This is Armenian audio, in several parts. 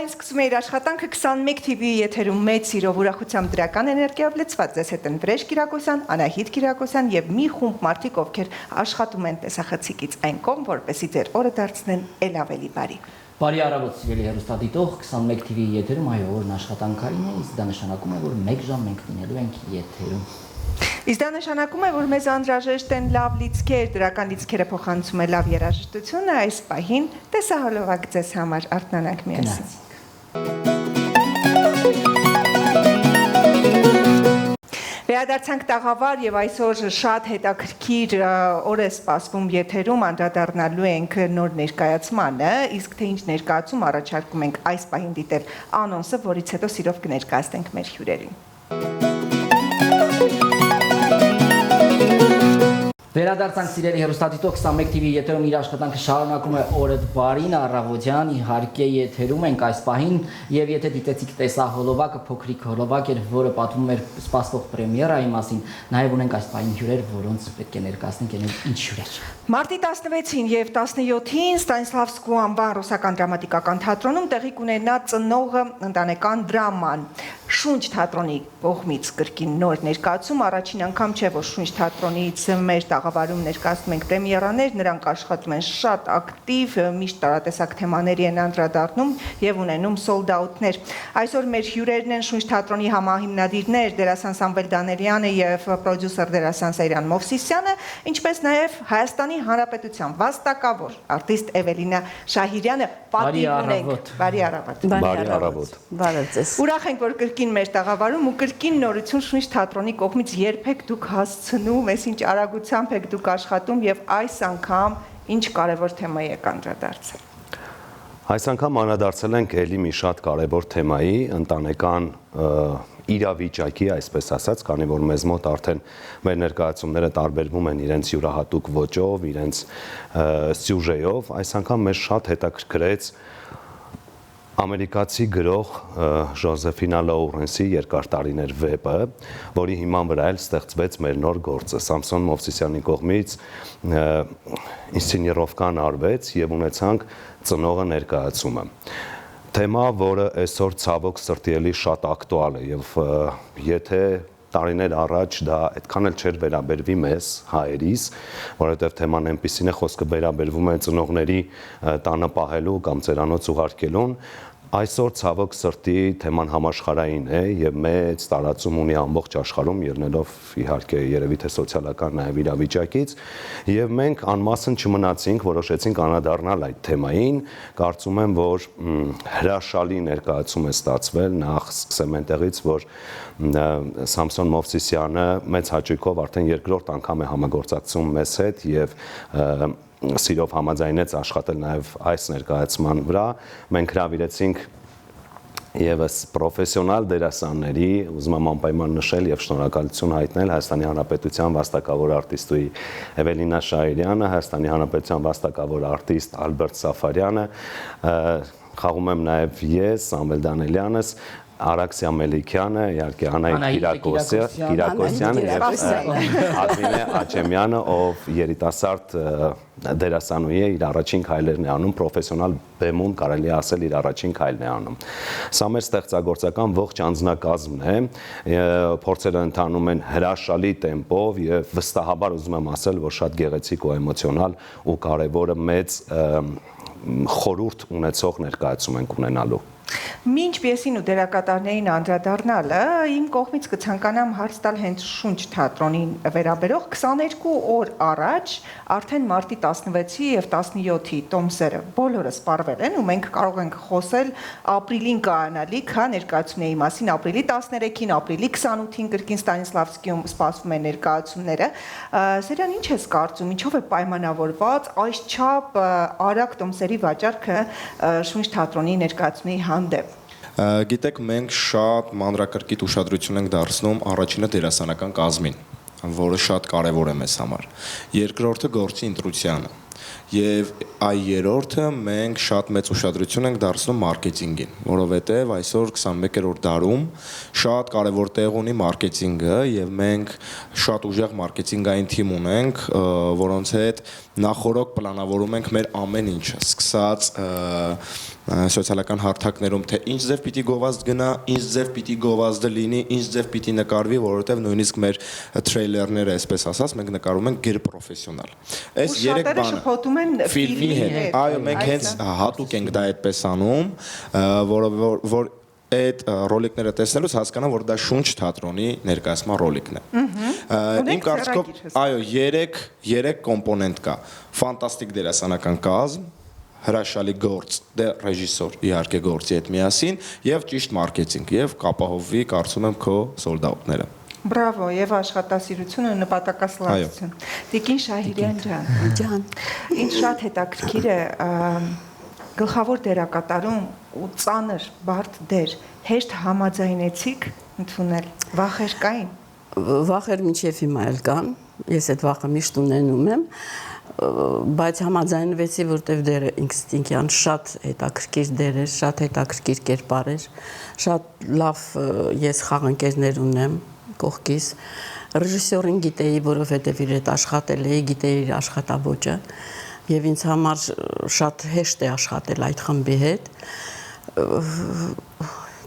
Պարին սկսում է իր աշխատանքը 21 TV-ի եթերում մեծ սիրով ուրախությամբ դրական էներգիայով լցված ձեզ հետ են Վրեժ Կիրակոսյան, Անահիտ Կիրակոսյան եւ մի խումբ մարդիկ, ովքեր աշխատում են տեսախցիկից այն կողմ, որպեսզի ձեր օրը դարձնեն ել ավելի բարի։ Բարի առավոտ, սիրելի հեռուստադիտող, 21 TV-ի եթերում այո, օրն աշխատանքային է, իսկ դա նշանակում է, որ 1 ժամ մենք լինելու ենք եթերում։ Իսկ դա նշանակում է, որ մեզ անհրաժեշտ են լավ լիցքեր, դրական լիցքերը փոխանցում է լավ երաժշտությունը, այս պահին տեսահոլովակ ձեզ համար արթնանանք միասին։ Վերադարձանք տաղավար եւ այսօր շատ հետաքրքիր օր է սպասվում եթերում, անդրադառնալու ենք նոր ներկայացմանը, իսկ թե ինչ ներկայացում առաջարկում ենք այս պահին դիտել անոնսը, որից հետո սիրով կներկայացնենք մեր հյուրերին։ Վերադարձանք սիրելի հեռուստադիտող 21 TV-ի եթերում իր աշխատանքը շարունակում է օրդ բարին առավոտյան, իհարկե եթերում ենք այս պահին եւ եթե դիտեցիք տեսահոլովակը փոքրիկ հոլովակ էր, որը պատմում էր սպասվող պրեմիերայի մասին, նաեւ ունենք այս պահին հյուրեր, որոնց պետք է ներկայացնենք ինչ հյուրեր։ Մարտի 16-ին եւ 17-ին Ստանիսլավսկու անվան ռուսական դրամատիկական թատրոնում տեղի կունենա ծնողը ընտանեկան դրաման։ Շունչ թատրոնի կողմից կրկին նոր ներկայացում, առաջին անգամ չէ, որ Շունչ թատրոնից մեր տաղավարում ներկայացնում ենք պրեմիերաներ, նրանք աշխատում են շատ ակտիվ, միշտ տարատեսակ թեմաների են անդրադառնում եւ ունենում sold out-ներ։ Այսօր մեր հյուրերն են Շունչ թատրոնի համահիմնադիրներ դերասան Սամվել Դանելյանը եւ պրոդյուսեր դերասան Սեյրան Մովսիսյանը, ինչպես նաեւ Հայաստանի Հանրապետության վաստակավոր արտիստ Էվելինա Շահիրյանը։ Պատիվ ունենք։ Բարի առավոտ։ Բարի առավոտ։ Բարև ձեզ։ Ուրախ ենք, որ կրկին մեր տաղավարում ու կրկին նորություն Շունչ թատրոնի կողմից երբեք դուք հասցնում, այսինչ արագությամբ եք դուք աշխատում եւ այս անգամ ինչ կարևոր թեմայի եք անդրադարձել։ Այս անգամ անդրադարձել ենք ելի մի շատ կարևոր թեմայի, ընտանեկան իրավիճակի, այսպես ասած, քանի որ մեզ մոտ արդեն մեր ներկայացումները տարբերվում են իրենց յուրահատուկ ոճով, իրենց սյուժեով, այս անգամ մեզ շատ հետաքրքրեց ամերիկացի գրող Ժոզեֆինա Լոուրենսի երկար տարիներ վեպը, որի հիման վրա էլ ստեղծվեց մեր նոր գործը։ Սամսոն Մովսիսյանի կողմից ինսցենիրովկան արվեց եւ ունեցանք ծնողը ներկայացումը։ Թեմա, որը այսօր ցավոք սրտի էլի շատ ակտուալ է եւ եթե տարիներ առաջ դա այդքան էլ չէր վերաբերվի մեզ հայերիս, որովհետև թեման այնպեսին է, խոսքը վերաբերվում է ծնողների տանը պահելու կամ ծերանոց ուղարկելուն, այսօր ցավոք սրտի թեման համաշխարհային է եւ մեծ տարածում ունի ամբողջ աշխարհում, ելնելով իհարկե երևի թե սոցիալական նաեւ իրավիճակից, եւ մենք անմասն չմնացինք, որոշեցինք անդրադառնալ այդ թեմային, կարծում եմ, որ հրաշալի ներկայացում է ստացվել, նախ սկսեմ այնտեղից, որ Սամսոն Մովսիսյանը մեծ հաճույքով արդեն երկրորդ անգամ է համագործակցում մեզ հետ եւ սիրով համաձայնեց աշխատել նաև այս ներկայացման վրա, մենք հրավիրեցինք եւս պրոֆեսիոնալ դերասանների, ուզում եմ անպայման նշել եւ շնորհակալություն հայտնել Հայաստանի Հանրապետության վաստակավոր արտիստուհի Էվելինա Շահիրյանը, Հայաստանի Հանրապետության վաստակավոր արտիստ Ալբերտ Սաֆարյանը, խաղում եմ նաև ես, Սամվել Դանելյանս, Արաքսիա Մելիքյանը, իհարկե Անահիտ Կիրակոսյանը եւ Ադմինե Աչեմյանը, ով երիտասարդ դերասանուհի է, իր առաջին քայլերն է անում, պրոֆեսիոնալ բեմում կարելի է ասել իր առաջին քայլն է անում։ Սա մեր ստեղծագործական ողջ անձնակազմն է, փորձերը ընթանում են հրաշալի տեմպով եւ վստահաբար ուզում եմ ասել, որ շատ գեղեցիկ ու էմոցիոնալ ու կարեւորը մեծ խորհուրդ ունեցող ներկայացում ենք ունենալու։ Մինչ պիեսին ու դերակատարներին անդրադառնալը, իմ կողմից կցանկանամ հարց տալ հենց Շունչ թատրոնին վերաբերող 22 օր առաջ արդեն մարտի 16-ի եւ 17-ի տոմսերը բոլորը սպառվել են ու մենք կարող ենք խոսել ապրիլին կայանալիք, հա, ներկայացումների մասին, ապրիլի 13-ին, ապրիլի 28-ին կրկին Ստանիսլավսկիում սպասվում են ներկայացումները։ Սերյան, ինչ ես կարծում, ինչով է պայմանավորված այսչափ արագ տոմսերի վաճառքը Շունչ թատրոնի ներկայացումների հանդեպ։ Գիտեք, մենք շատ մանրակրկիտ ուշադրություն ենք դարձնում առաջինը դերասանական կազմին, որը շատ կարևոր է մեզ համար։ Երկրորդը գործի ընտրությանը։ Եվ այ երրորդը մենք շատ մեծ ուշադրություն ենք դարձնում մարքեթինգին, որովհետև այսօր 21-րդ դարում շատ կարևոր տեղ ունի մարքեթինգը եւ մենք շատ ուժեղ մարքեթինգային թիմ ունենք, որոնց հետ նախորոք պլանավորում ենք մեր ամեն ինչը, սկսած սոցիալական հարթակներում, թե ինչ ձև պիտի գովազդ գնա, ինչ ձև պիտի գովազդը լինի, ինչ ձև պիտի նկարվի, որովհետև նույնիսկ մեր թրեյլերները, այսպես ասած, մենք նկարում ենք գերպրոֆեսիոնալ։ Այս երեք բանը շփոթում են ֆիլմի հետ։ Այո, մենք հենց հատուկ ենք դա այդպես անում, որ այդ ռոլիկները տեսնելուց հասկանամ, որ դա Շունչ թատրոնի ներկայացման ռոլիկն է։ Իմ կարծիքով, այո, 3 կոմպոնենտ կա։ Ֆանտաստիկ դերասանական կազմ, հրաշալի գործ, դե ռեժիսոր իհարկե գործի հետ միասին եւ ճիշտ մարքեթինգ եւ կապահովվի, կարծում եմ, քո սոլդաուտները։ Բրավո, եւ աշխատասիրությունը նպատակասլացություն։ Տիկին Շահիրյան ջան, ինձ շատ հետաքրքիր է գլխավոր դերակատարում ու ծանր բարդ դեր հեշտ համաձայնեցիք ընդունել, վախեր կային։ Վախեր մինչև հիմա էլ կան, ես այդ վախը միշտ ունենում եմ, բայց համաձայնվեցի, որտեվ դերը ինստինկտիվան շատ հետաքրքիր դեր էր, շատ հետաքրքիր կերպար էր, շատ լավ ես խաղընկերներ ունեմ կողքիս, ռեժիսորին գիտեի, որովհետև իր հետ աշխատել էի, գիտեի իր աշխատավոճը, եւ ինձ համար շատ հեշտ է աշխատել այդ խմբի հետ։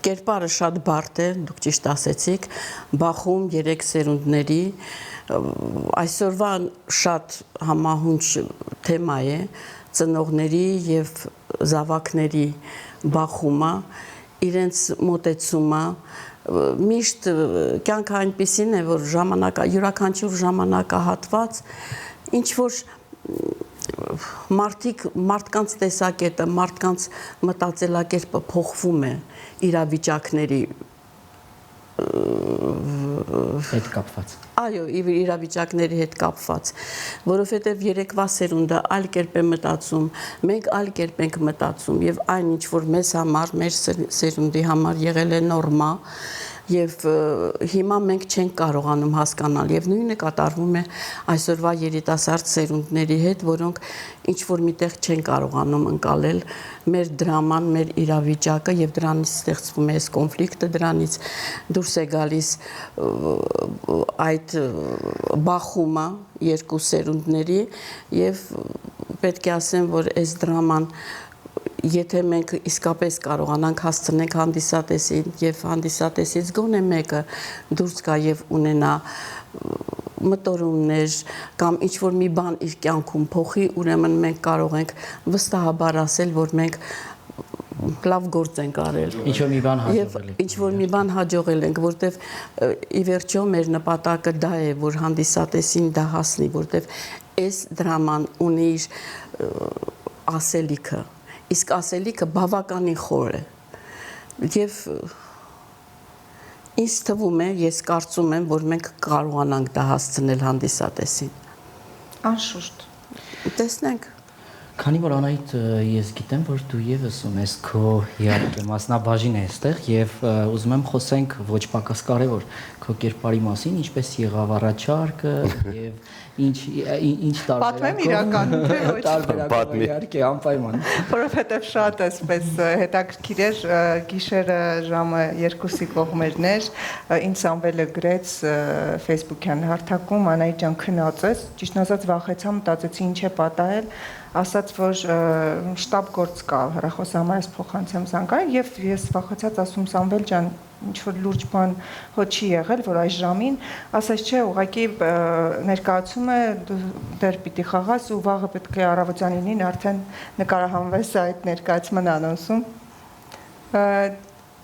Կերպարը շատ բարդ է, դուք ճիշտ ասեցիք, բախում 3 սերունդների, այսօրվա շատ համահունչ թեմա է ծնողների եւ զավակների բախումը, իրենց մոտեցումը, միշտ կյանքը այնպեսին է, որ յուրաքանչյուր ժամանակահատված ինչ որ մարդկանց տեսակետը, մարդկանց մտածելակերպը փոխվում է իրավիճակների հետ կապված։ Այո, իրավիճակների հետ կապված, որովհետև երեկվա սերունդը այլ կերպ է մտածում, մենք այլ կերպ ենք մտածում եւ այն ինչ որ մեզ համար, մեր սերունդի համար եղել է նորմա եւ հիմա մենք չենք կարողանում հասկանալ եւ նույնը կատարվում է այսօրվա երիտասարդ սերունդների հետ, որոնք ինչ որ միտեղ չեն կարողանում ընկալել մեր դրաման, մեր իրավիճակը եւ դրանից ստեղծվում է այս կոնֆլիկտը, դրանից դուրս է գալիս այդ բախումը երկու սերունդների եւ պետք է ասեմ, որ այս դրաման եթե մենք իսկապես կարողանանք հասցնենք հանդիսատեսին եւ հանդիսատեսից գոնե մեկը դուրս գա եւ ունենա մտորումներ կամ ինչ որ մի բան իր կյանքում փոխի, ուրեմն մենք կարող ենք վստահաբար ասել, որ մենք լավ գործ ենք արել։ Ինչ որ մի բան հաջողել ենք։ Ինչ որ մի բան հաջողել ենք, որտեվ ի վերջո մեր նպատակը դա է, որ հանդիսատեսին դա հասնի, որտեվ այս դրաման ունի իր ասելիքը, իսկ ասելիքը բավականին խոր է։ Եվ ինձ թվում է, ես կարծում եմ, որ մենք կարողանանք դա հասցնել հանդիսատեսին։ Անշուշտ։ Տեսնենք։ Քանի որ Անահիտ, ես գիտեմ, որ դու եւս ունես քո իհարկե մասնաբաժին է այստեղ եւ ուզում եմ խոսենք ոչ պակաս կարեւոր քո կերպարի մասին, ինչպես եղավ առաջարկը եւ ինչ Պատմեմ իրականում, թե ոչ։ տարբերակը իհարկե անպայման։ Որովհետև շատ էսպես հետաքրքիր էր, գիշերը ժամը 2-ի կողմերն էր, ինձ Սամվելը գրեց Facebook-յան հարթակում, Անահիտ ջան քնածես, ճիշտ ասած վախեցա, մտածեցի ինչ է պատահել, ասաց, որ շտաբ գործ կա, հեռախոսահամարից փոխանցեմ զանգարը եւ ես վախեցած ասում Սամվել ջան, ինչ որ լուրջ բան հո չի եղել, որ այս ժամին, ասաց չէ, ուղղակի ներկայացումը դեռ պիտի խաղաս ու վաղը պետք է առավոտյան 9-ին արդեն նկարահանվես այդ ներկայացման անոնսում։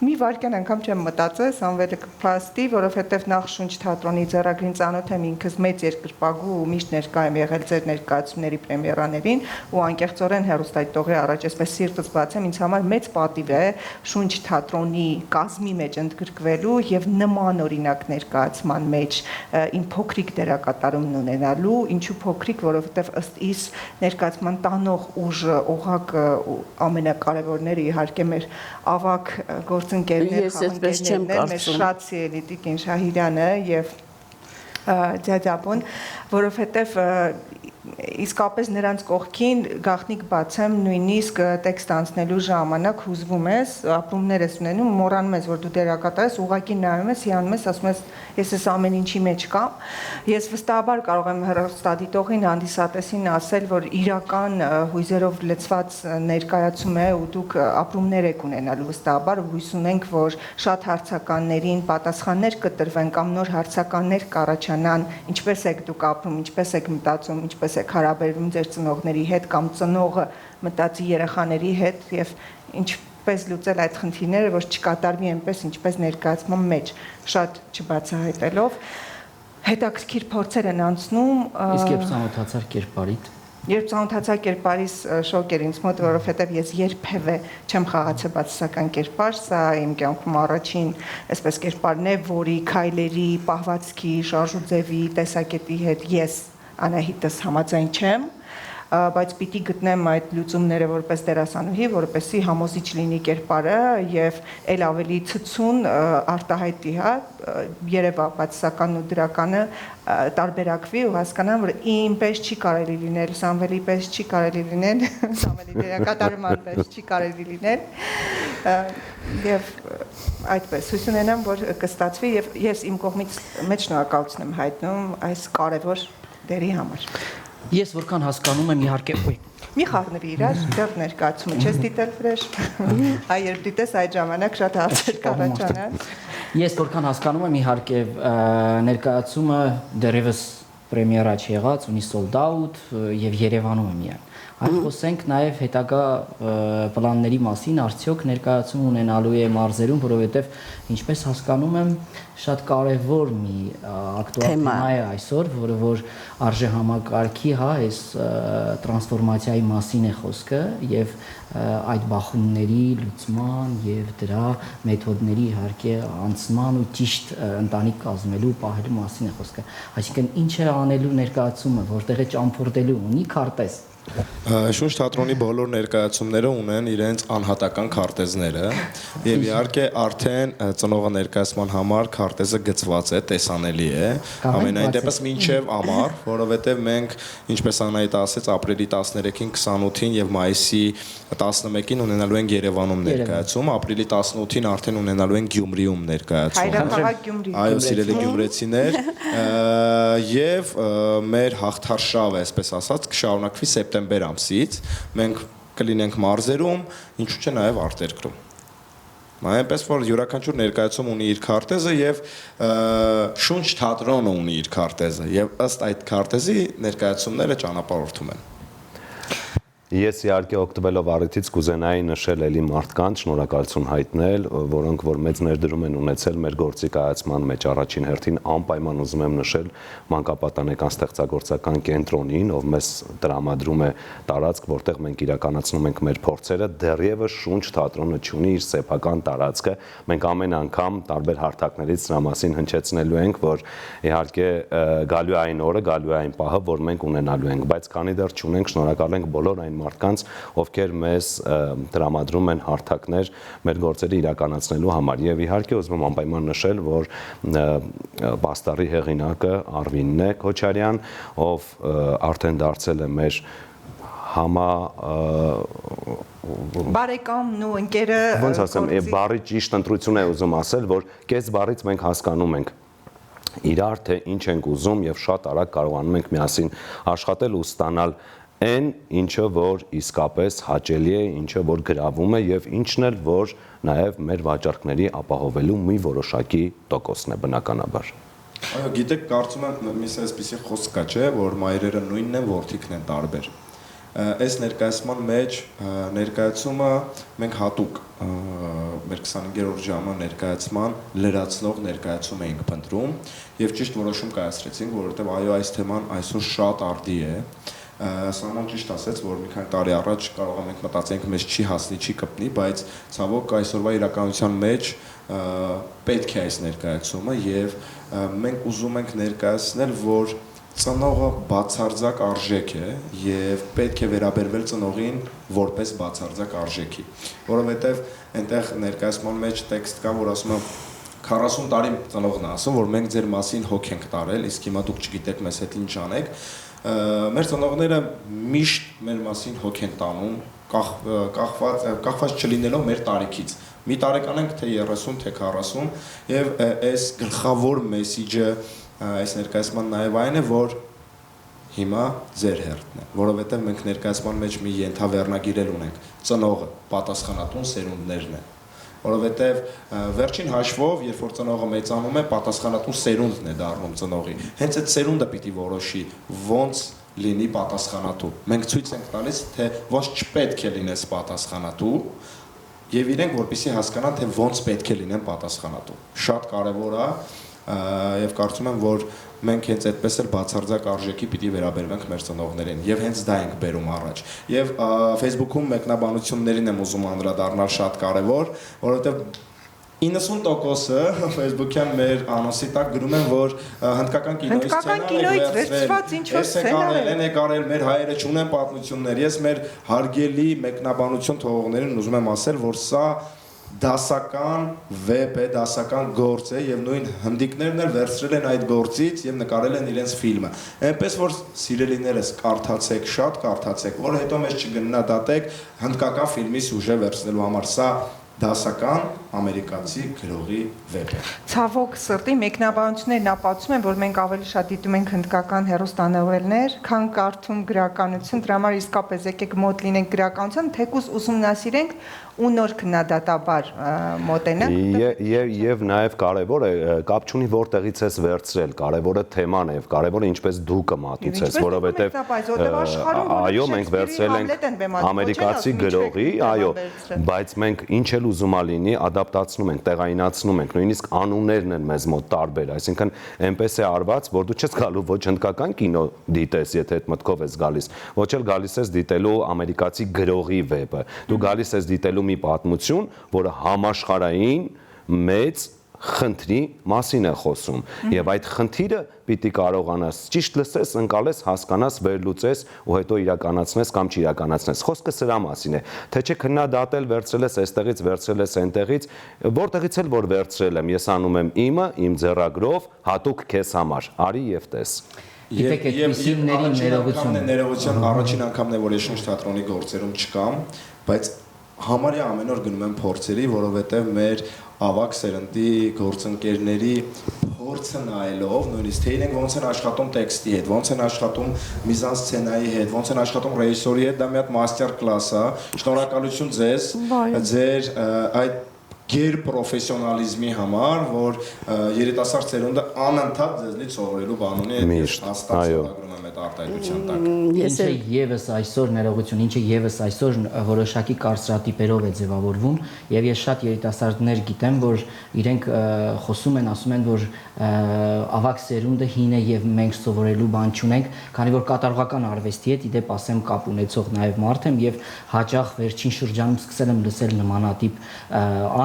Մի վարքյան անգամ չեմ մտածել Սամվելը կփաստի, որովհետև նախ Շունչ թատրոնի ձեռագրին ծանոթ եմ ինքս մեծ երկրպագու ու միշտ ներկա եմ եղել ձեր ներկայացումների պրեմիերաներին ու անկեղծորեն հեռուստայտողի առաջ այսպես սիրտս բացեմ, ինձ համար մեծ պատիվ է Շունչ թատրոնի կազմի մեջ ընդգրկվելու եւ նման օրինակ ներկայացման մեջ իմ փոքրիկ դերակատարումն ունենալու, ինչու փոքրիկ, որովհետև ըստ իս ներկայացման տանող ուժը, օղակը ամենակարևորները իհարկե մեր ավակ գործընկերներ, խաղընկերներն մեր շատ սիրելի Տիկին Շահիրյանը եւ Ջաջապոն, որովհետեւ իսկապես նրանց կողքին գաղտնիք բացեմ նույնիսկ տեքստ անցնելու ժամանակ հուզվում ես, ապրումներ ես ունենում, մոռանում ես, որ դու դերակատար ես, ուղղակի նայում ես, հիանում ես, ասում ես, ես այս ամեն ինչի մեջ կամ։ Ես վստահաբար կարող եմ հեռուստադիտողին, հանդիսատեսին ասել, որ իրական հույզերով լցված ներկայացում է ու դուք ապրումներ եք ունենալու վստահաբար, հույս ունենք, որ շատ հարցականներին պատասխաններ կտրվեն կամ նոր հարցականներ կառաջանան, ինչպես եք դուք ապրում, ինչպես եք մտածում, ինչպես եք հարաբերվում ձեր ծնողների հետ կամ ծնողը մտածի երեխաների հետ եւ ինչպես լուծել այդ խնդիրները, որ չկատարվի այնպես, ինչպես ներկայացման մեջ, շատ չբացահայտելով, հետաքրքիր փորձեր են անցնում։ Իսկ երբ ծանոթացար կերպարիդ։ Երբ ծանոթացա կերպարիս շոկ էր ինձ մոտ, որովհետև ես երբևէ չեմ խաղացել բացասական կերպար, սա իմ կյանքում առաջին այսպես կերպարն է, որի քայլերի, պահվածքի, շարժուձևի, տեսակետի հետ ես Անահիտս համաձայն չեմ, բայց պիտի գտնեմ այդ լուծումները որպես դերասանուհի, որպեսզի համոզիչ լինի կերպարը եւ ել ավելի ցցուն արտահայտի, հա, երևա բացասականն ու դրականը տարբերակվի ու հասկանան, որ ինպես չի կարելի լինել, Սամվելի պես չի կարելի լինել, Սամվելի դերակատարման պես չի կարելի լինել եւ այդպես հույս ունենամ, որ կստացվի եւ ես իմ կողմից մեծ շնորհակալություն եմ հայտնում այս կարեւոր դերի համար։ Ես որքան հասկանում եմ, իհարկե, մի խառնվի իրար, դեռ ներկայացումը չես դիտել վրեժ, այ երբ դիտես այդ ժամանակ շատ հարցեր կառաջանան։ Ես որքան հասկանում եմ, իհարկե, ներկայացումը դեռևս պրեմիերա չեղած, ունի sold out եւ Երևանում է միայն։ Այլ խոսենք նաև հետագա պլանների մասին, արդյոք ներկայացում ունենալու է մարզերում, որովհետև ինչպես հասկանում եմ, շատ կարևոր մի ակտուալ թեմա է այսօր, որը որ արժե համակարգի, հա, այս տրանսֆորմացիայի մասին է խոսքը եւ այդ բախումների լուծման եւ դրա մեթոդների իհարկե անցման ու ճիշտ ընտանիք կազմելու, պահելու մասին է խոսքը։ Այսինքն ինչ է անելու ներկայացումը, որտեղ է ճամփորդելու, ունի քարտեզ։ Շունչ թատրոնի բոլոր ներկայացումները ունեն իրենց անհատական քարտեզները եւ իհարկե արդեն ծնողը ներկայացման համար քարտեզը գծված է, տեսանելի է, ամենայն դեպս մինչեւ ամառ, որովհետեւ մենք, ինչպես Անահիտ ասեց, ապրիլի 13-ին, 28-ին եւ մայիսի 11-ին ունենալու ենք Երևանում ներկայացում, ապրիլի 18-ին արդեն ունենալու ենք Գյումրիում ներկայացում։ Հայրաքաղաք Գյումրի։ Այո, սիրելի գյումրեցիներ, եւ մեր հաղթարշավը, այսպես ասած, կշարունակվի սեպտեմբեր ամսից, մենք կլինենք մարզերում, ինչու՞ չէ նաև արտերկրում։ Այնպես որ յուրաքանչյուր ներկայացում ունի իր քարտեզը եւ Շունչ թատրոնը ունի իր քարտեզը եւ ըստ այդ քարտեզի ներկայացումները ճանապարհորդում են։ Ես իհարկե օգտվելով առիթից կուզենայի նշել էլի մարդկանց, շնորհակալություն հայտնել, որոնք որ մեծ ներդրում են ունեցել մեր գործի կայացման մեջ առաջին հերթին անպայման ուզում եմ նշել մանկապատանեկան ստեղծագործական կենտրոնին, ով մեզ տրամադրում է տարածք, որտեղ մենք իրականացնում ենք մեր փորձերը, դեռևս Շունչ թատրոնը ունի իր սեփական տարածքը։ Մենք ամեն անգամ տարբեր հարթակներից դրա մասին հնչեցնելու ենք, որ իհարկե գալու է այն օրը, գալու է այն պահը, որ մենք ունենալու ենք, բայց քանի դեռ չունենք, շնորհակալ ենք բոլոր այն մարդկանց, ովքեր մեզ տրամադրում են հարթակներ մեր գործերի իրականացնելու համար եւ իհարկե ուզում եմ անպայման նշել, որ պաստառի հեղինակը Արվինն է Քոչարյան, ով արդեն դարձել է մեր բարեկամն ու ընկերը, ոնց ասեմ, բառի ճիշտ ընտրություն է ուզում ասել, որ կես բառից մենք հասկանում ենք իրար թե ինչ ենք ուզում եւ շատ արագ կարողանում ենք միասին աշխատել ու ստանալ այն ինչը որ իսկապես հաճելի է, ինչը որ գրավում է եւ ինչն էլ որ նաեւ մեր վաճառքների ապահովելու մի որոշակի տոկոսն է բնականաբար։ Այո, գիտեք, կարծում եմ մի այսպեսի խոսք կա, չէ, որ մայրերը նույնն են, որդիքն են տարբեր։ Այս ներկայացման մեջ ներկայացումը մենք հատուկ մեր 25-րդ ժամը ներկայացման լրացնող ներկայացում էինք փնտրում եւ ճիշտ որոշում կայացրեցինք, որովհետեւ այո, այս թեման այսօր շատ արդի է։ Սաման ճիշտ ասեց, որ մի քանի տարի առաջ կարող ենք մտածենք մեզ չի հասնի, չի կպնի, բայց ցավոք այսօրվա իրականության մեջ պետք է այս ներկայացումը եւ մենք ուզում ենք ներկայացնել, որ ծնողը բացարձակ արժեք է եւ պետք է վերաբերվել ծնողին որպես բացարձակ արժեքի, որովհետեւ այնտեղ ներկայացման մեջ տեքստ կա, որ ասում է 40 տարի ծնողն է ասում, որ մենք ձեր մասին հոգ ենք տարել, իսկ հիմա դուք չգիտեք մեզ հետ ինչ անեք, մեր ծնողները միշտ մեր մասին հոգ են տանում, կախված չլինելով մեր տարիքից։ Մի տարեկան ենք թե 30, թե 40, եւ այս գլխավոր մեսիջը այս ներկայացման նաեւ այն է, որ հիմա ձեր հերթն է, որովհետեւ մենք ներկայացման մեջ մի ենթավեռնագիր ունենք, ծնողը, պատասխանատուն սերունդներն են։ Որովհետև վերջին հաշվով, երբ որ ծնողը մեծանում է, պատասխանատուն սերունդն է դառնում ծնողի։ Հենց այդ սերունդը պիտի որոշի ոնց լինի պատասխանատու։ Մենք ցույց ենք տալիս, թե ոնց չպետք է լինես պատասխանատու, եւ իրենք որպեսզի հասկանան, թե ոնց պետք է լինեն պատասխանատու։ Շատ կարեւոր է եւ կարծում եմ, որ մենք հենց այդպես էլ բացարձակ արժեքի պիտի վերաբերվենք մեր ծնողներին եւ հենց դա ենք բերում առաջ։ Եվ Facebook-ում մեկնաբանություններին եմ ուզում անդրադառնալ շատ կարեւոր, որովհետեւ 90%-ը Facebook-յան մեր անոնսի տակ գրում են, որ հնդկական կինոյից վերցված ինչ-որ սցենար է կարել, մեր հայերը չունեն պատմություններ։ Ես մեր հարգելի մեկնաբանություն թողողներին ուզում եմ ասել, որ սա դասական վեբ է, դասական գործ է եւ նույն հնդիկներն էլ վերցրել են այդ գործից եւ նկարել են իրենց ֆիլմը։ Այնպես որ սիրելիներս կարդացեք, շատ կարդացեք, որ հետո մեզ չգնահատեք հնդկական ֆիլմի սյուժե վերցնելու համար։ Սա դասական ամերիկացի գրողի վեբ է։ Ցավոք սրտի մեկնաբանություններն ապացուցում են, որ մենք ավելի շատ դիտում ենք հնդկական հեռուստանովելներ, քան կարդում գրականություն, դրա համար իսկապես եկեք մոտ լինենք գրականության, թեկուզ ուսումնասիրենք ու նոր քննադատաբար մոտենանք։ Եվ նաև կարևոր է, կապ չունի որտեղից ես վերցրել, կարևորը թեման է, կարևորը ինչպես դու կմատուցես, որովհետև այո, մենք վերցրել ենք ամերիկացի գրողի, այո, բայց մենք ինչ էլ ուզում ա լինի, ադապտացնում ենք, տեղայնացնում ենք, նույնիսկ անուններն են մեզ մոտ տարբեր, այսինքն այնպես է արված, որ դու չես գալու ոչ հնդկական կինո դիտես, եթե այդ մտքով ես գալիս, ոչ էլ գալիս ես դիտելու ամերիկացի գրողի վեբը, դու գալիս ես դիտելու մի պատմություն, որը համաշխարհային մեծ խնդրի մասին է խոսում եւ այդ խնդիրը պիտի կարողանաս ճիշտ լսես, ընկալես, հասկանաս, վերլուծես ու հետո իրականացնես կամ չիրականացնես։ Խոսքը սրա մասին է, թե չէ քննադատել, վերցրել ես այստեղից, վերցրել ես այնտեղից, որտեղից էլ որ վերցրել եմ, ես անում եմ իմը, իմ ձեռագրով, հատուկ քեզ համար, արի եւ տես։ Գիտեք, այդպիսին ներողություն, առաջին անգամն է, որ ես շունչ թատրոնի գործերում չկամ, բայց համարյա ամեն օր գնում եմ փորձերի, որովհետև մեր ավակ սերնդի գործընկերների փորձը նայելով, նույնիսկ թե իրենք ոնց են աշխատում տեքստի հետ, ոնց են աշխատում միզանսցենայի հետ, ոնց են աշխատում ռեժիսորի հետ, դա մի հատ մաստեր կլաս է։ Շնորհակալություն ձեզ, ձեր այդ գերպրոֆեսիոնալիզմի համար, որ երիտասարդ ծերունդը անընդհատ ձեզնից սովորելու բան ունի, հաստատ սովորագրում եմ այդ արտահայտության տակ։ Ինչը եւս այսօր ներողություն, ինչը եւս այսօր որոշակի կարծրատիպերով է ձևավորվում, եւ ես շատ երիտասարդներ գիտեմ, որ իրենք խոսում են, ասում են, որ ավակ սերունդը հին է եւ մենք սովորելու բան չունենք, քանի որ կատարողական արվեստի հետ իդեպ ասեմ կապ ունեցող նաեւ մարդ եմ եւ հաճախ վերջին շրջանում սկսել եմ լսել նմանատիպ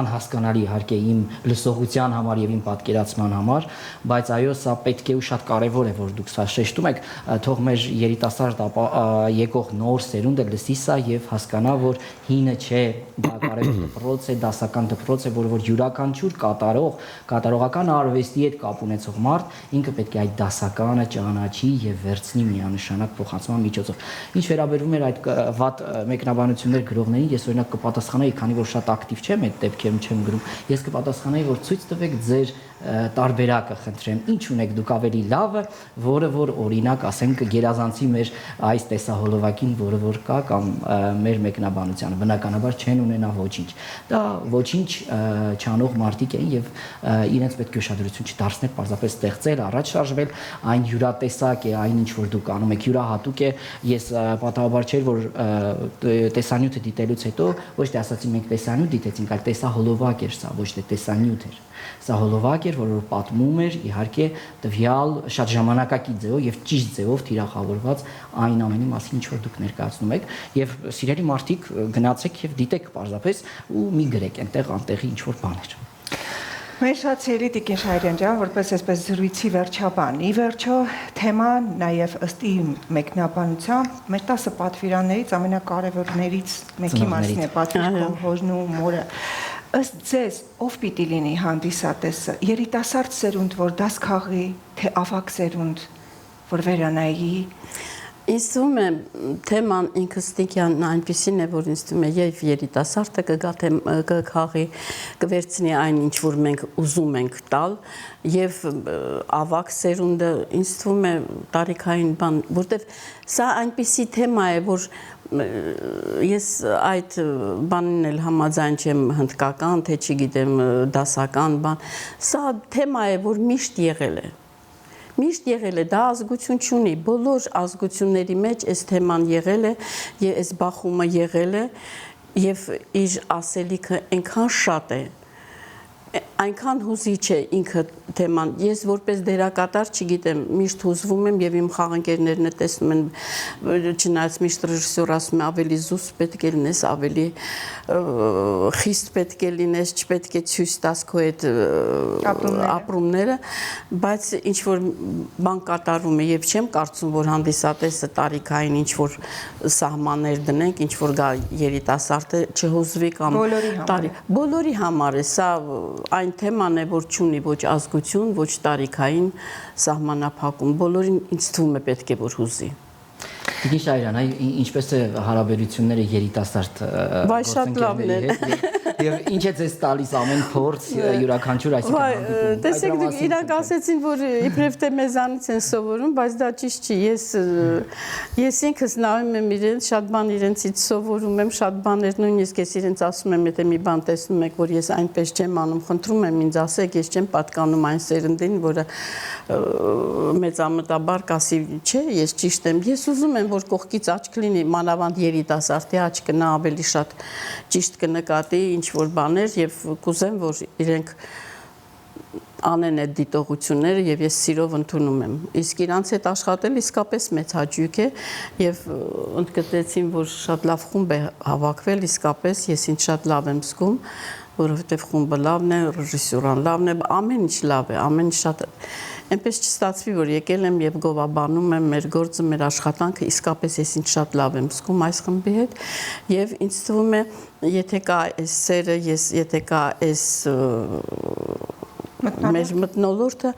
հասկանալի իհարկե իմ լսողության համար եւ իմ պատկերացման համար, բայց այո, սա պետք է ու շատ կարեւոր է, որ դուք սա շեշտում եք, թող մեր երիտասարդ եկող նոր սերունդը լսի սա եւ հասկանա, որ հինը չէ, դա կարևոր դպրոց է, դասական դպրոց է, որը որ յուրաքանչյուր կատարողական արվեստի հետ կապ ունեցող մարդ, ինքը պետք է այդ դասականը ճանաչի եւ վերցնի միանշանակ փոխանցման միջոցով։ Ինչ վերաբերում է այդ վատ մեկնաբանություններ գրողներին, ես օրինակ կպատասխանեի, քանի որ շատ ակտիվ չեմ այդ դեպքերում չեմ գրում, ես կպատասխանեի, որ ցույց տվեք ձեր տարբերակը, խնդրեմ, ինչ ունեք դուք ավելի լավը, որը որ օրինակ ասենք գերազանցի մեր այս տեսահոլովակին, որը որ կա կամ մեր մեկնաբանությանը, բնականաբար չեն ունենա ոչինչ։ Դա ոչինչ չանող մարդիկ են եւ իրենց պետք է ուշադրություն չդարձնել, պարզապես ստեղծել, առաջ շարժվել, այն յուրատեսակ է, այն ինչ որ դուք անում եք, յուրահատուկ է։ Ես պատահաբար չէր, որ տեսանյութը դիտելուց հետո ոչ թե ասացի մենք տեսանյութ դիտեցինք, այլ տեսահոլովակ էր սա, ոչ թե տեսանյութ էր։ Սա հոլովակ էր, որ պատմում էր իհարկե տվյալ շատ ժամանակակից ձևով եւ ճիշտ ձևով թիրախավորված այն ամենի մասին, ինչ որ դուք ներկայացնում եք, եւ սիրելի մարդիկ գնացեք եւ դիտեք պարզապես ու մի գրեք այնտեղ անտեղի ինչ որ բաներ։ Մեր շատ սիրելի Տիկին Շահրյան ջան, որպես այսպես զրույցի վերջաբան, ի վերջո թեման նաև ըստ իմ մեկնաբանությամբ մեր 10 պատվիրաններից ամենակարևորներից մեկի մասին է պատվիրքում հորն ու մորը։ Ըստ ձեզ ով պիտի լինի հանդիսատեսը, երիտասարդ սերունդ, որ դաս քաղի, թե ավակ սերունդ, որ վերանայի։ Ինձ թվում է թեման ինքստիկյան այնպեսին է, որ ինձ թվում է եւ երիտասարդը կգա կվերցնի այն ինչ որ մենք ուզում ենք տալ եւ ավակ սերունդը ինձ թվում է տարիքային բան, որտեվ սա այնպեսի թեմա է, որ ես այդ բանին էլ համաձայն չեմ հնդկական, թե չգիտեմ դասական բան, սա թեմա է, որ միշտ եղել է։ Միշտ եղել է, դա ազգություն չունի, բոլոր ազգությունների մեջ այս թեման եղել է, այս բախումը եղել է եւ իր ասելիքը այնքան շատ է, այնքան հուզիչ է ինքը թեման։ Ես որպես դերակատար, չգիտեմ, միշտ հուզվում եմ եւ իմ խաղընկերներն տեսնում են, չնայած միշտ ռեժիսոր ասում է ավելի զուս պետք է լինես, ավելի խիստ պետք է լինես, չպետք է ցույց տաս քո այդ ապրումները, բայց ինչ որ բան կատարում է եւ չեմ կարծում, որ հանդիսատեսը տարիքային ինչ որ սահմաններ դնենք, ինչ որ գա երիտասարդը չհուզվի կամ բոլորի համար է սա այն թեման է, որ չունի ոչ ազգություն, ոչ տարիքային սահմանափակում, բոլորին ինձ թվում է պետք է որ հուզի։ Տիկին Շահիրյան, ինչպես է հարաբերությունները երիտասարդ գործընկերների հետ եւ ինչ է ձեզ տալիս ամեն փորձ յուրաքանչյուր այսինքն տեսեք դուք իրանք ասեցին, որ իբրև թե մեզանից են սովորում, բայց դա ճիշտ չի։ Ես ինքս նայում եմ իրենց, շատ բան իրենցից սովորում եմ, շատ բաներ նույնիսկ ես իրենց ասում եմ, եթե մի բան տեսնում եք, որ ես այնպես չեմ անում, խնդրում եմ ինձ ասեք, ես չեմ պատկանում այն սերնդին, որը մեծամտաբար կասի, չէ, ես ճիշտ եմ։ Ես ուզում եմ, որ կողքից աչք լինի, մանավանդ երիտասարդի աչքը նա ավելի շատ ճիշտ կնկատի ինչ որ բաներ եւ կուզեմ, որ իրենք անեն այդ դիտողությունները եւ ես սիրով ընդունում եմ։ Իսկ իրանց հետ աշխատել իսկապես մեծ հաճույք է եւ ընդգծեցին, որ շատ լավ խումբ է հավաքվել, իսկապես ես ինձ շատ լավ եմ զգում, որովհետեւ խումբը լավն է, ռեժիսորան լավն է, ամեն ինչ լավ է, ամեն ինչ շատ այնպես չստացվի, որ եկել եմ եւ գովաբանում եմ մեր գործը, մեր աշխատանքը, իսկապես ես ինձ շատ լավ եմ զգում այս խմբի հետ եւ ինձ թվում է, եթե կա այս սերը, եթե կա այս մեր մթնոլորտը,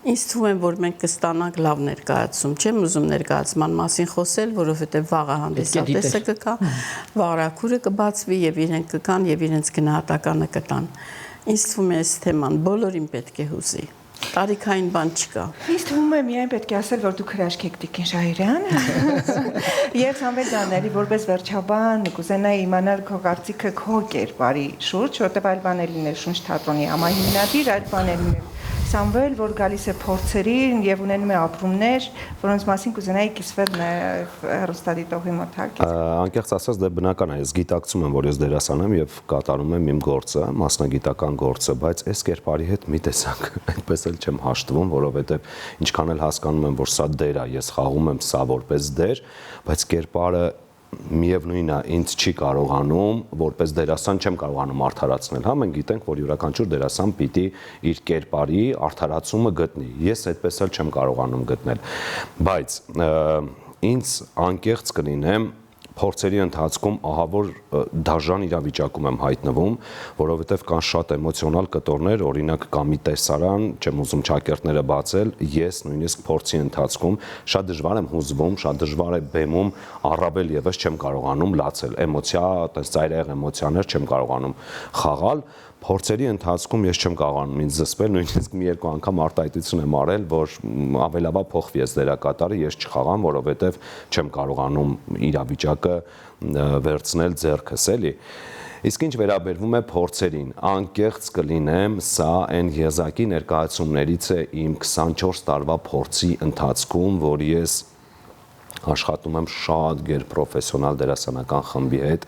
ինձ թվում է, որ մենք կստանանք լավ ներկայացում, չեմ ուզում ներկայացման մասին խոսել, որովհետեւ վաղը հանդիսատեսը կգա, վաղրաքուրը կբացվի եւ իրենք կգան եւ իրենց գնահատականը կտան։ Ինձ թվում է այս թեման բոլորին պետք է հուզի։ Տարիքային բան չկա։ Ինձ թվում է միայն պետք է ասել, որ դուք հրաշք եք Տիկին Շահիրյան։ Եվ Սամվել ջան, որպես վերջաբան կուզենայի իմանալ քո կարծիքը քո կերպարի շուրջ, որտեղ այլ բաներ լինել Շունչ թատրոնի համահիմնադիր, այլ բաներ լինել Սամվել, որ գալիս է փորձերին եւ ունենում է ապրումներ, որոնց մասին կուզենայի կիսվել նաեւ հեռուստադիտողի մոտ հարկից։ Անկեղծ ասած, դե բնական է, ես գիտակցում եմ, որ ես դերասան եմ եւ կատարում եմ իմ գործը, մասնագիտական գործը, բայց այս կերպարի հետ մի տեսակ այդպես էլ չեմ հաշտվում, որովհետեւ ինչքան էլ հասկանում եմ, որ սա դեր է, ես խաղում եմ սա որպես դեր, բայց կերպարը միևնույնն է, ինձ չի կարողանում, որպես դերասան չեմ կարողանում արդարացնել, հա, մենք գիտենք, որ յուրաքանչյուր դերասան պիտի իր կերպարի արդարացումը գտնի, ես այդպես էլ չեմ կարողանում գտնել, բայց ինձ անկեղծ կլինեմ փորձերի ընթացքում ահա որ դաժան իրավիճակում եմ հայտնվում, որովհետև կան շատ էմոցիոնալ կտորներ, օրինակ կա մի տեսարան, չեմ ուզում ճակերտները բացել, ես նույնիսկ փորձի ընթացքում շատ դժվար եմ հուզվում, շատ դժվար է բեմում, առավել եւս չեմ կարողանում լացել, էմոցիա, այդպես ծայրահեղ էմոցիաներ չեմ կարողանում խաղալ, փորձերի ընթացքում ես չեմ կարողանում ինձ զսպել, նույնիսկ մի երկու անգամ արտահայտություն եմ արել, որ ավելավա փոխվի ես դերակատարը, ես չխաղամ, որովհետև չեմ կարողանում իրավիճակը վերցնել ձեռքս, էլի։ Իսկ ինչ վերաբերվում է փորձերին, անկեղծ կլինեմ, սա այն եզակի ներկայացումներից է իմ 24 տարվա փորձի ընթացքում, որ ես աշխատում եմ շատ գերպրոֆեսիոնալ դերասանական խմբի հետ,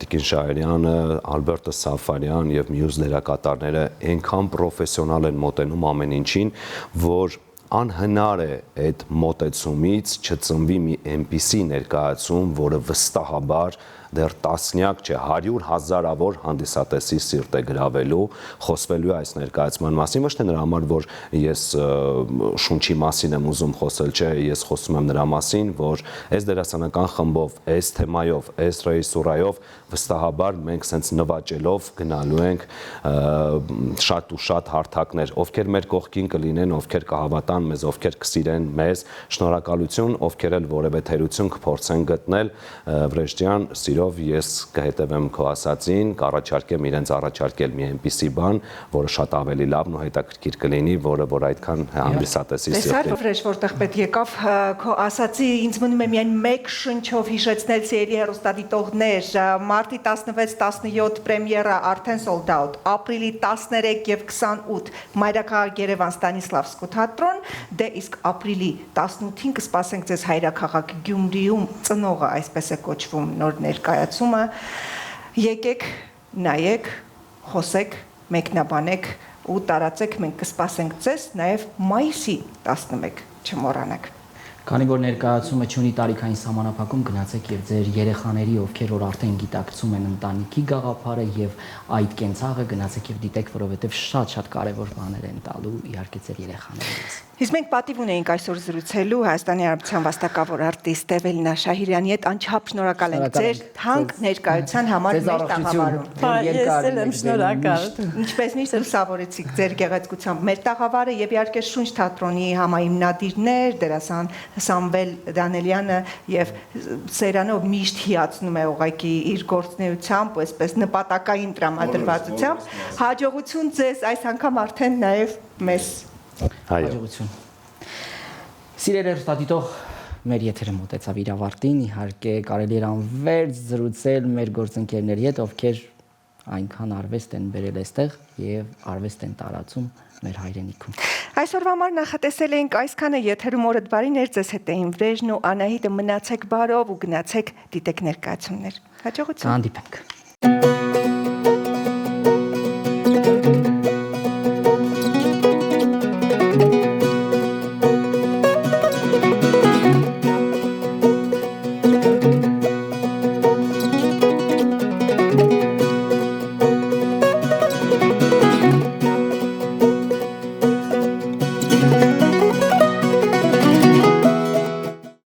Տիկին Շահիրյանը, Ալբերտը Սաֆարյան եւ մյուս դերակատարները այնքան պրոֆեսիոնալ են մոտենում ամեն ինչին, որ անհնար է այդ մոտեցումից չծնվի մի այնպիսի ներկայացում, որը վստահաբար դեռ տասնյակ չէ 100,000-ավոր հանդիսատեսի սիրտ է գրավելու, խոսվելու այս ներկայացման մասին, ոչ թե նրա համար, որ ես շունչի մասին եմ ուզում խոսել, չէ, ես խոսում եմ նրա մասին, որ այս դերասանական խմբով, այս թեմայով, այս ռեժիսուրայով վստահաբար մենք սենց նվաճելով գնալու ենք շատ ու շատ հարթակներ, ովքեր մեր կողքին կլինեն, ովքեր կհավատան մեզ, ովքեր կսիրեն մեզ, շնորհակալություն, ովքեր էլ որևէ թերություն կփորձեն գտնել, Վրեժտյան, սիրով ես կհետևեմ քո ասածին, կառաջարկեմ իրենց առաջարկել մի այնպիսի բան, որը շատ ավելի լավն ու հետաքրքիր կլինի, որը որ այդքան հանդիսատեսի Տեսա Վրեժ, որտեղ պետք եկավ քո ասածի, ինձ մնում է միայն մեկ շնչով հիշեցնել սերի հեռուստադիտողներ, մարտի 16-17 պրեմիերա արդեն sold out, ապրիլի 13 եւ 28 Մայրաքաղաք Երևան Ստանիսլավսկու թատրոն, դե իսկ ապրիլի 18-ին կսպասենք ձեզ Հայրաքաղաք Գյումրիում ծնողը, այսպես է կոչվում նոր ներկայացումը, եկեք, նայեք, խոսեք, մեկնաբանեք ու տարածեք, մենք կսպասենք ձեզ նաև մայիսի 11, չմոռանաք։ Քանի որ ներկայացումը չունի տարիքային սահմանափակում, գնացեք եւ ձեր երեխաների, ովքեր որ արդեն գիտակցում են ընտանիքի գաղափարը եւ այդ կենցաղը, գնացեք եւ դիտեք, որովհետեւ շատ կարեւոր բաներ են տալու իհարկե ձեր երեխաներին։ Իսկ մենք պատիվ ունեինք այսօր զրուցելու Հայաստանի Հանրապետության վաստակավոր արտիստ Էվելինա Շահիրյանի հետ, անչափ շնորհակալ ենք ձեր թանկ ներկայության համար մեր տաղավարում։ Ես էլ եմ շնորհակալ։ Ինչպես միշտ լուսավորեցիք ձեր գեղեցկությամբ մեր տաղավարը եւ իհարկե Շունչ թատրոնի համահիմնադիրներ, դերասան Սամվել Դանելյանը եւ Սերանով միշտ հիացնում է ուղղակի իր գործնեությամբ ու այսպես նպատակային տրամադրվածությամբ։ Հաջողություն ձեզ այս անգամ արդեն նաեւ մեզ Հաջողություն։ Սիրելի հեռուստադիտող, մեր եթերը մոտեցավ իր ավարտին, իհարկե կարելի էր անվերջ զրուցել մեր գործընկերների հետ, ովքեր այնքան արվեստ են բերել այստեղ եւ արվեստ են տարածում մեր հայրենիքում։ Այսօրվա համար նախատեսել էինք այսքանը, եթերում օրդ բարիներ, ձեզ հետ էին Վրեժն ու Անահիտը, մնացեք բարով ու գնացեք դիտեք ներկայացումներ։ Հաջողություն։ Հանդիպենք։ Thank you.